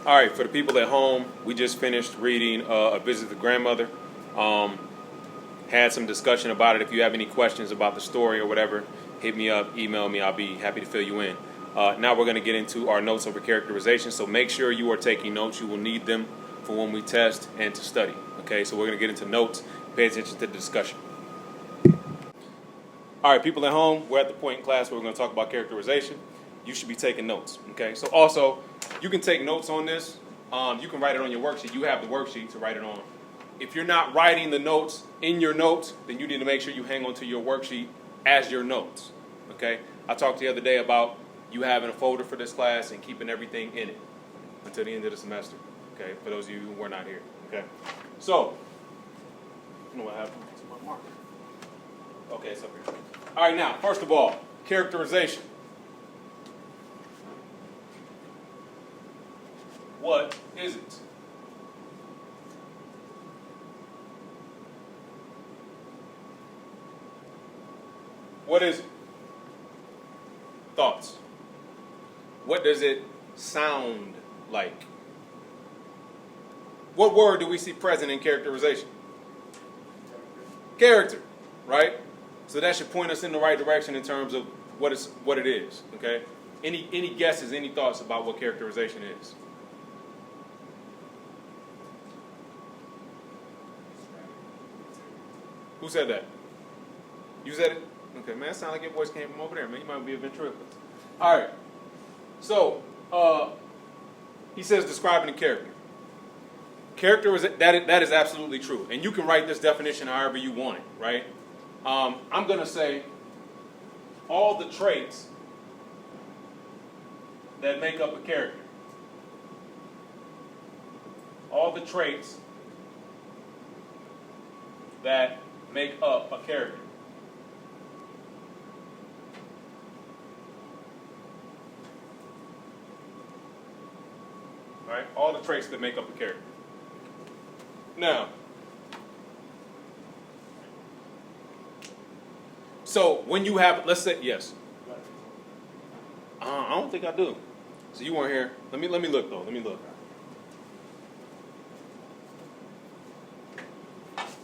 All right, for the people at home, we just finished reading A Visit to the Grandmother. Had some discussion about it. If you have any questions about the story or whatever, hit me up, email me. I'll be happy to fill you in. Now we're going to get into our notes over characterization. So make sure you are taking notes. You will need them for when we test and to study. Okay, so we're going to get into notes. Pay attention to the discussion. All right, people at home, we're at the point in class where we're going to talk about characterization. You should be taking notes. Okay, so also, you can take notes on this. You can write it on your worksheet. You have the worksheet to write it on. If you're not writing the notes in your notes, then you need to make sure you hang on to your worksheet as your notes. Okay? I talked the other day about you having a folder for this class and keeping everything in it until the end of the semester. Okay? For those of you who were not here. Okay? So, I don't know what happened to my marker. Okay, it's up here. All right, now, first of all, characterization. What is it? What is it? Thoughts. What does it sound like? What word do we see present in characterization? Character, right? So that should point us in the right direction in terms of what it is. Okay? Any guesses, any thoughts about what characterization is? Who said that? You said it? Okay, man, it sounds like your voice came from over there, man. You might be a ventriloquist. All right. So, he says describing the character. Character that is absolutely true. And you can write this definition however you want it, right? I'm going to say all the traits that make up a character. All the traits that make up a character. All right? All the traits that make up a character. Now, so when you have, let's say, yes. I don't think I do. So you weren't here. Let me look though. Let me look.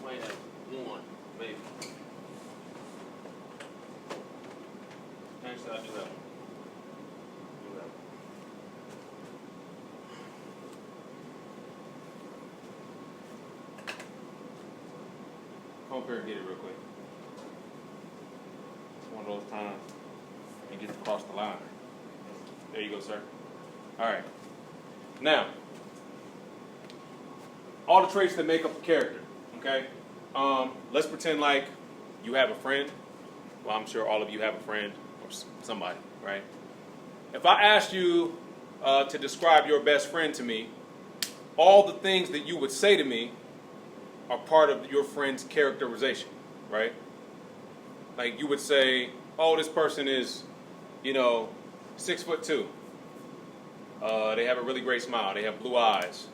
Might have one, maybe. Actually, I'll do that one. Come up here and get it real quick. It's one of those times you get to cross the line. There you go, sir. All right. Now, all the traits that make up a character, okay? Let's pretend like you have a friend. Well, I'm sure all of you have a friend or somebody, right? If I asked you to describe your best friend to me, all the things that you would say to me are part of your friend's characterization, right? Like you would say, oh, this person is, 6'2". They have a really great smile. They have blue eyes.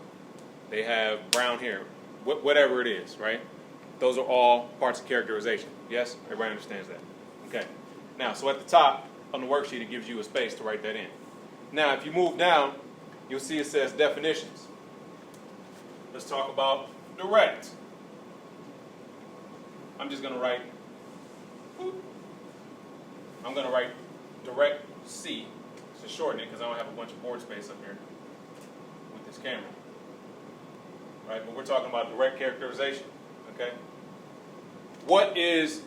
They have brown hair. Whatever it is, right? Those are all parts of characterization. Yes? Everybody understands that? Okay. Now, so at the top on the worksheet, it gives you a space to write that in. Now, if you move down, you'll see it says definitions. Let's talk about direct. I'm just going to write, direct C to shorten it because I don't have a bunch of board space up here with this camera. Right, but we're talking about direct characterization, okay? What is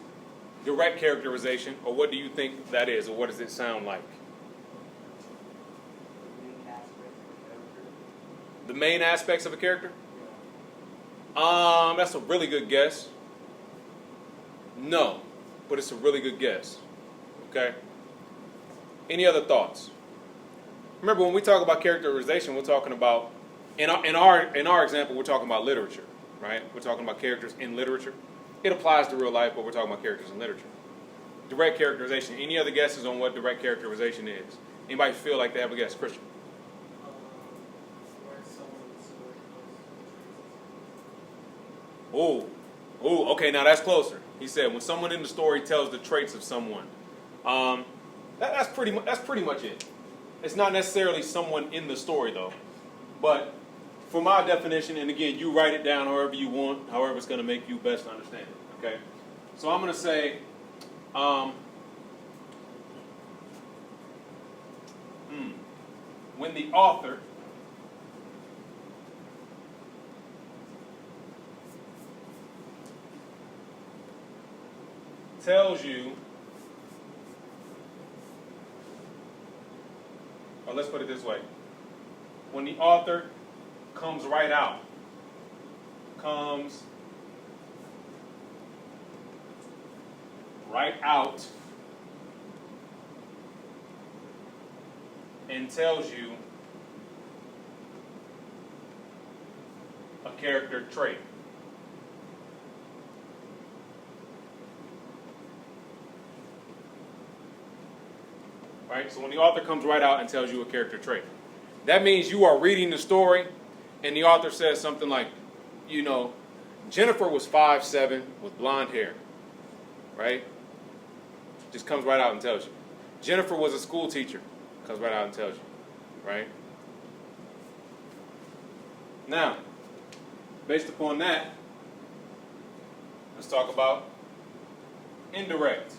direct characterization, or what do you think that is, or what does it sound like? The main aspects of a character? That's a really good guess. No, but it's a really good guess. Okay? Any other thoughts? Remember, when we talk about characterization, we're talking about, in our example, we're talking about literature, right? We're talking about characters in literature. It applies to real life, but we're talking about characters in literature. Direct characterization. Any other guesses on what direct characterization is? Anybody feel like they have a guess? Christian? Oh, okay, now that's closer. He said when someone in the story tells the traits of someone. That's pretty much it. It's not necessarily someone in the story, though. But for my definition, and again, you write it down however you want, however it's going to make you best understand it. Okay? So I'm going to say, when the author tells you, or let's put it this way, when the author comes right out, and tells you a character trait. Right? So when the author comes right out and tells you a character trait, that means you are reading the story and the author says something like, Jennifer was 5'7" with blonde hair. Right? Just comes right out and tells you. Jennifer was a school teacher. Comes right out and tells you. Right? Now, based upon that, let's talk about indirect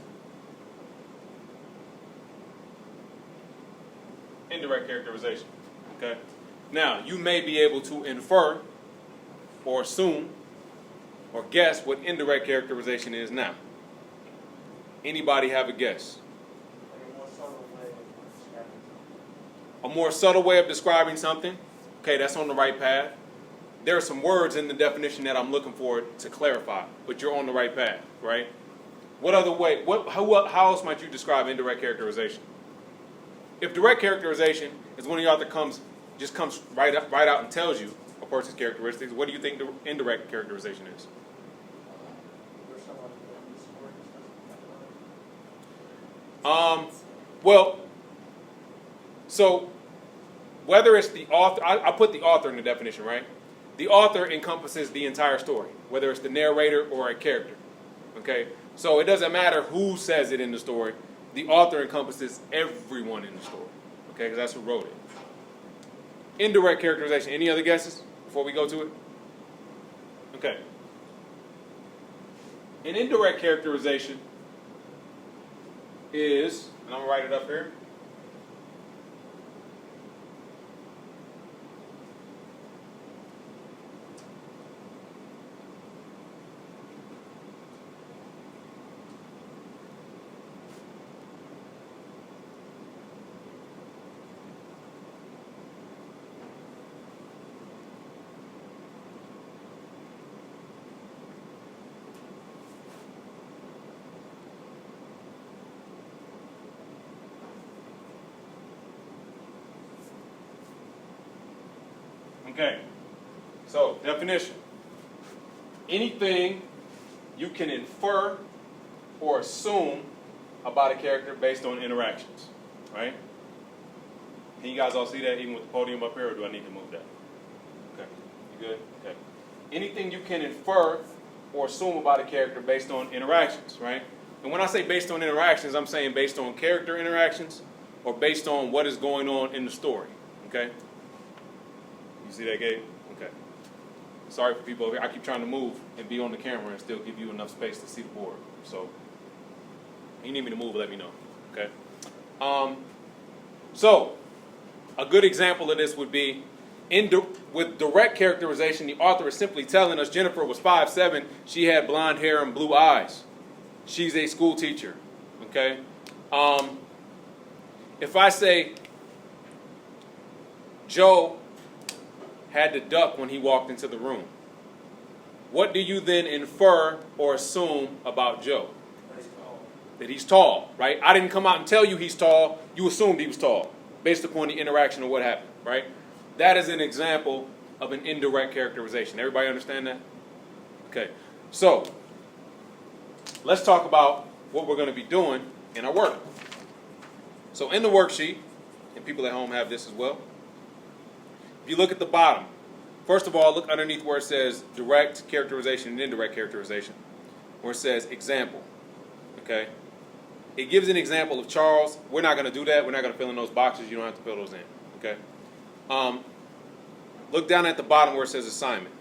characterization. Okay? Now, you may be able to infer or assume or guess what indirect characterization is now. Anybody have a guess? A more subtle way of describing something. Okay, that's on the right path. There are some words in the definition that I'm looking for to clarify, but you're on the right path, right? What other way? How else might you describe indirect characterization? If direct characterization is when the author comes right out and tells you a person's characteristics, what do you think the indirect characterization is? So whether it's the author, I put the author in the definition, right? The author encompasses the entire story, whether it's the narrator or a character. Okay? So it doesn't matter who says it in the story. The author encompasses everyone in the story. Okay? Because that's who wrote it. Indirect characterization. Any other guesses before we go to it? Okay. An indirect characterization is, and I'm going to write it up here. Okay, so definition. Anything you can infer or assume about a character based on interactions, right? Can you guys all see that even with the podium up here, or do I need to move that? Okay, you good? Okay. Anything you can infer or assume about a character based on interactions, right? And when I say based on interactions, I'm saying based on character interactions or based on what is going on in the story, okay? You see that, Gabe? Okay. Sorry for people over here. I keep trying to move and be on the camera and still give you enough space to see the board. So, if you need me to move, let me know. Okay. So, a good example of this would be with direct characterization, the author is simply telling us Jennifer was 5'7", she had blonde hair and blue eyes. She's a school teacher. Okay. If I say Joe had to duck when he walked into the room, what do you then infer or assume about Joe? That he's tall, right? I didn't come out and tell you he's tall. You assumed he was tall based upon the interaction of what happened, right? That is an example of an indirect characterization. Everybody understand that? Okay. So, let's talk about what we're going to be doing in our work. So in the worksheet, and people at home have this as well, if you look at the bottom, first of all, look underneath where it says direct characterization and indirect characterization, where it says example. Okay? It gives an example of Charles. We're not going to do that. We're not going to fill in those boxes. You don't have to fill those in. Okay? look down at the bottom where it says assignment.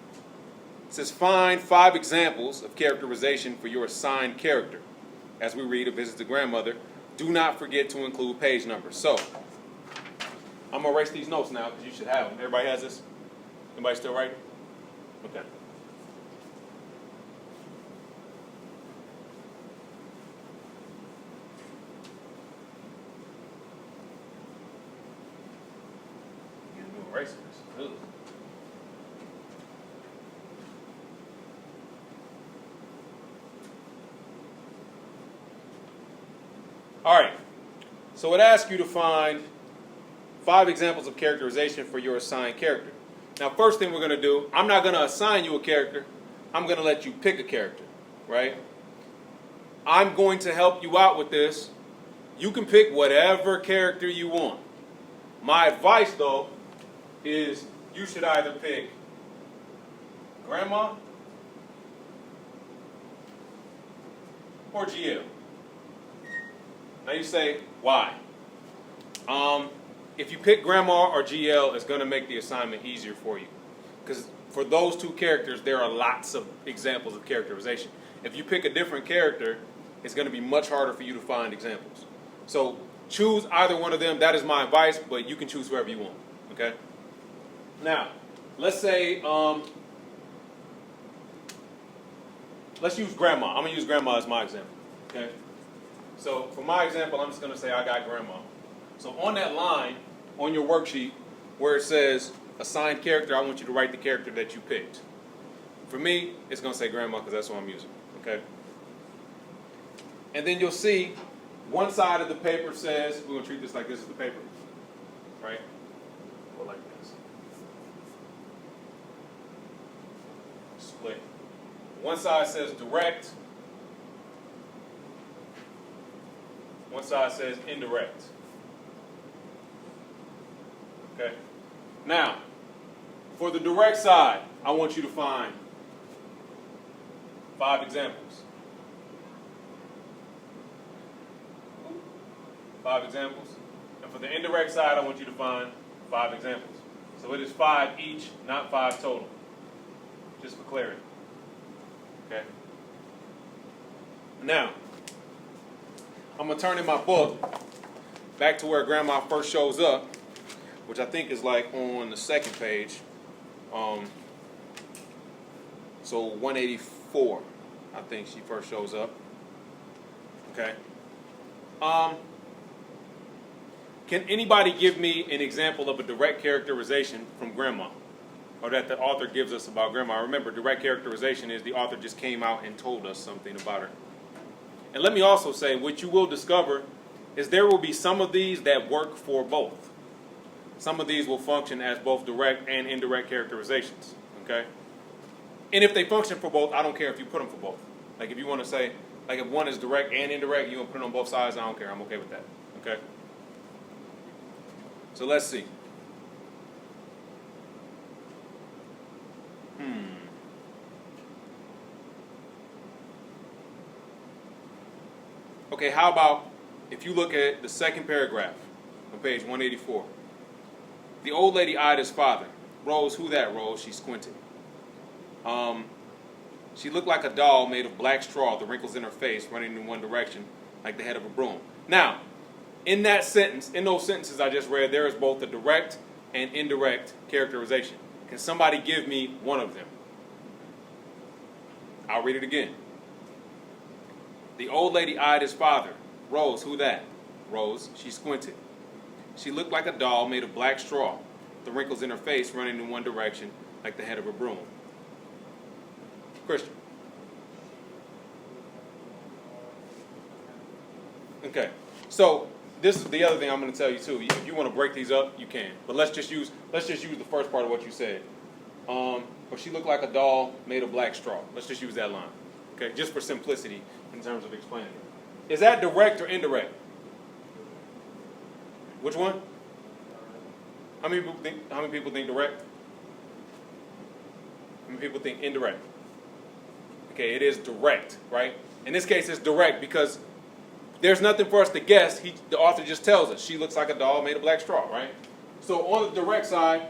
It says find 5 examples of characterization for your assigned character. As we read A Visit to Grandmother, do not forget to include page numbers. So, I'm going to erase these notes now because you should have them. Everybody has this? Anybody still writing? Okay. Erasers. Ugh. All right. So it asks you to find 5 examples of characterization for your assigned character. Now, first thing we're going to do, I'm not going to assign you a character. I'm going to let you pick a character, right? I'm going to help you out with this. You can pick whatever character you want. My advice, though, is you should either pick Grandma or GL. Now you say, why? If you pick Grandma or GL, it's going to make the assignment easier for you. Because for those 2 characters, there are lots of examples of characterization. If you pick a different character, it's going to be much harder for you to find examples. So choose either one of them. That is my advice, but you can choose whoever you want. Okay? Now, let's say, let's use Grandma. I'm going to use Grandma as my example. Okay? So for my example, I'm just going to say I got Grandma. So on that line, on your worksheet, where it says assigned character, I want you to write the character that you picked. For me, it's going to say Grandma because that's what I'm using. Okay? And then you'll see one side of the paper says, we're going to treat this like this is the paper. Right? Or like this. Split. One side says direct. One side says indirect. Okay? Now, for the direct side, I want you to find 5 examples. 5 examples. And for the indirect side, I want you to find 5 examples. So it is 5 each, not 5 total. Just for clarity. Okay? Now, I'm going to turn in my book back to where Grandma first shows up, which I think is like on the 2nd page. So 184, I think she first shows up. Okay. Can anybody give me an example of a direct characterization from Grandma, or that the author gives us about Grandma? Remember, direct characterization is the author just came out and told us something about her. And let me also say, what you will discover is there will be some of these that work for both. Some of these will function as both direct and indirect characterizations. Okay? And if they function for both, I don't care if you put them for both. Like if you want to say, like if one is direct and indirect, you want to put it on both sides, I don't care. I'm okay with that. Okay? So let's see. Okay, how about if you look at the 2nd paragraph on page 184. The old lady eyed his father. Rose, who that, Rose? She squinted. She looked like a doll made of black straw, the wrinkles in her face running in one direction like the head of a broom. Now, in that sentence, in those sentences I just read, there is both a direct and indirect characterization. Can somebody give me one of them? I'll read it again. The old lady eyed his father. Rose, who that? Rose, she squinted. She looked like a doll made of black straw, the wrinkles in her face running in one direction like the head of a broom. Christian. Okay, so this is the other thing I'm going to tell you too. If you want to break these up, you can. But let's just use the first part of what you said. Or she looked like a doll made of black straw. Let's just use that line. Okay, just for simplicity in terms of explaining it. Is that direct or indirect? Which one? How many people think direct? How many people think indirect? Okay, it is direct, right? In this case, it's direct because there's nothing for us to guess. The author just tells us she looks like a doll made of black straw, right? So on the direct side,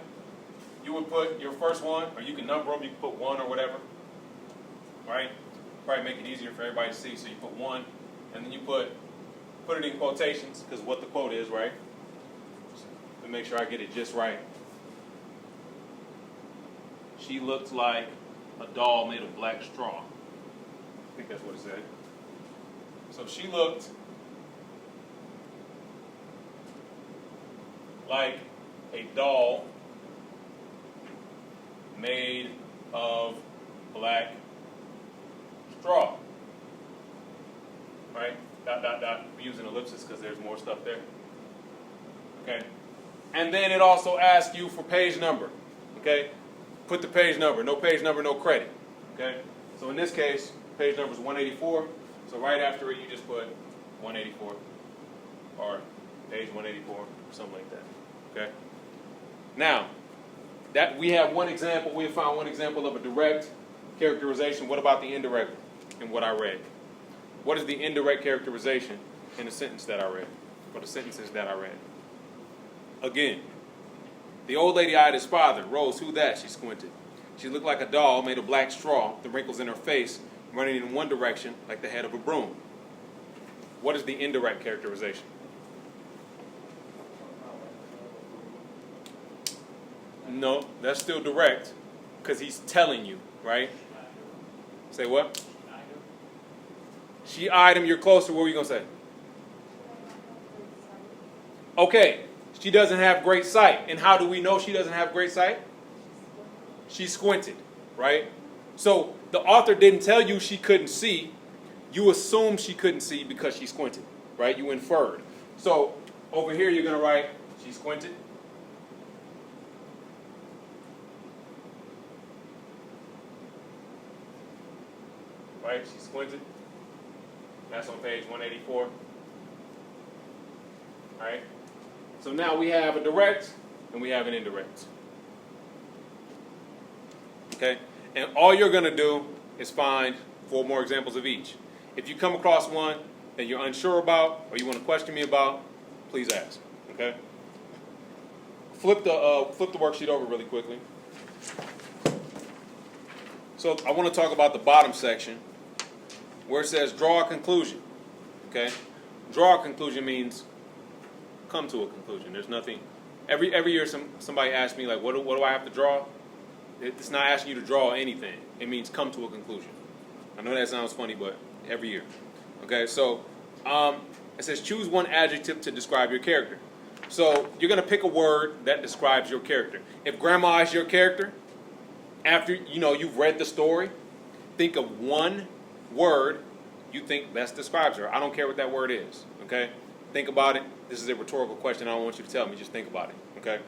you would put your first one, or you can number them, you can put one or whatever, right? Probably make it easier for everybody to see, so you put one, and then you put it in quotations, because what the quote is, right? To make sure I get it just right. She looked like a doll made of black straw. I think that's what it said. So she looked like a doll made of black straw. Right? Dot, dot, dot. We're using ellipsis because there's more stuff there. Okay? And then it also asks you for page number. Okay? Put the page number. No page number, no credit. Okay? So in this case, page number is 184. So right after it, you just put 184. Or page 184, or something like that. Okay? Now, that we have one example. We have found one example of a direct characterization. What about the indirect in what I read? What is the indirect characterization in the sentence that I read? Or the sentences that I read? Again, the old lady eyed his father. Rose, who that? She squinted. She looked like a doll made of black straw, the wrinkles in her face running in one direction like the head of a broom. What is the indirect characterization? No, that's still direct because he's telling you, right? Say what? She eyed him, you're closer. What were you going to say? Okay, she doesn't have great sight. And how do we know she doesn't have great sight? She squinted, right? So the author didn't tell you she couldn't see. You assumed she couldn't see because she squinted, right? You inferred. So over here you're going to write, she squinted. Right? She squinted. That's on page 184. All right? So now we have a direct and we have an indirect. Okay? And all you're going to do is find 4 more examples of each. If you come across one that you're unsure about or you want to question me about, please ask. Okay? Flip the worksheet over really quickly. So I want to talk about the bottom section where it says draw a conclusion. Okay? Draw a conclusion means come to a conclusion. There's nothing. Every year somebody asks me, like, what do I have to draw? It's not asking you to draw anything. It means come to a conclusion. I know that sounds funny, but every year. Okay, so it says choose one adjective to describe your character. So you're going to pick a word that describes your character. If grandma is your character, after you've read the story, think of one word you think best describes her. I don't care what that word is. Okay, think about it. This is a rhetorical question. I don't want you to tell me. Just think about it. Okay.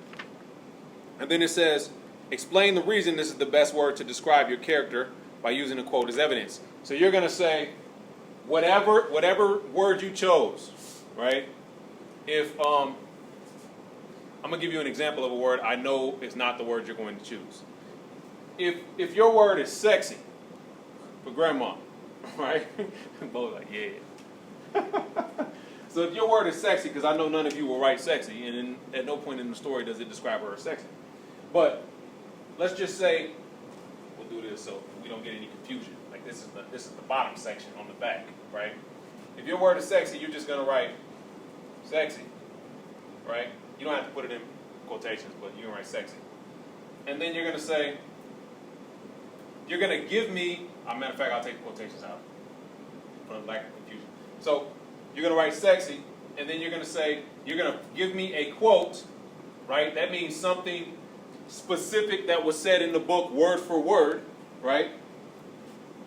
And then it says, explain the reason this is the best word to describe your character by using a quote as evidence. So you're going to say, whatever word you chose, right? If I'm going to give you an example of a word I know is not the word you're going to choose. If your word is sexy for grandma, right? Both like, yeah. So if your word is sexy, because I know none of you will write sexy, and at no point in the story does it describe her as sexy. But let's just say, we'll do this so we don't get any confusion. Like this is the bottom section on the back, right? If your word is sexy, you're just going to write sexy, right? You don't have to put it in quotations, but you're going to write sexy. And then you're going to say, you're going to give me, matter of fact, I'll take the quotations out for lack of confusion. So you're going to write sexy, and then you're going to say, you're going to give me a quote, right? That means something specific that was said in the book word for word, right?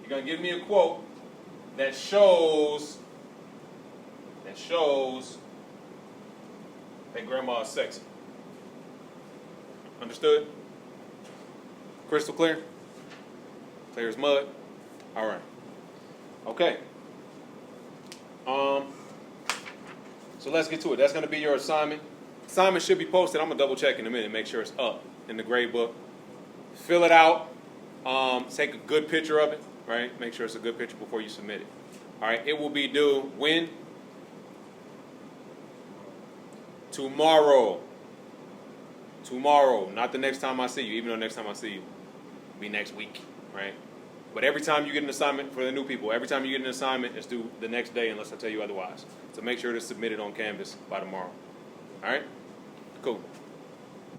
You're going to give me a quote that shows that grandma is sexy. Understood? Crystal clear? Clear as mud? All right. Okay. So let's get to it. That's going to be your assignment. Assignment should be posted. I'm going to double check in a minute, make sure it's up in the grade book. Fill it out. Take a good picture of it, right? Make sure it's a good picture before you submit it. All right. It will be due when? Tomorrow. tomorrow, not the next time I see you, even though next time I see you be next week, right? But every time you get an assignment, for the new people, every time you get an assignment, it's due the next day unless I tell you otherwise. So make sure to submit it on Canvas by tomorrow. All right? Cool.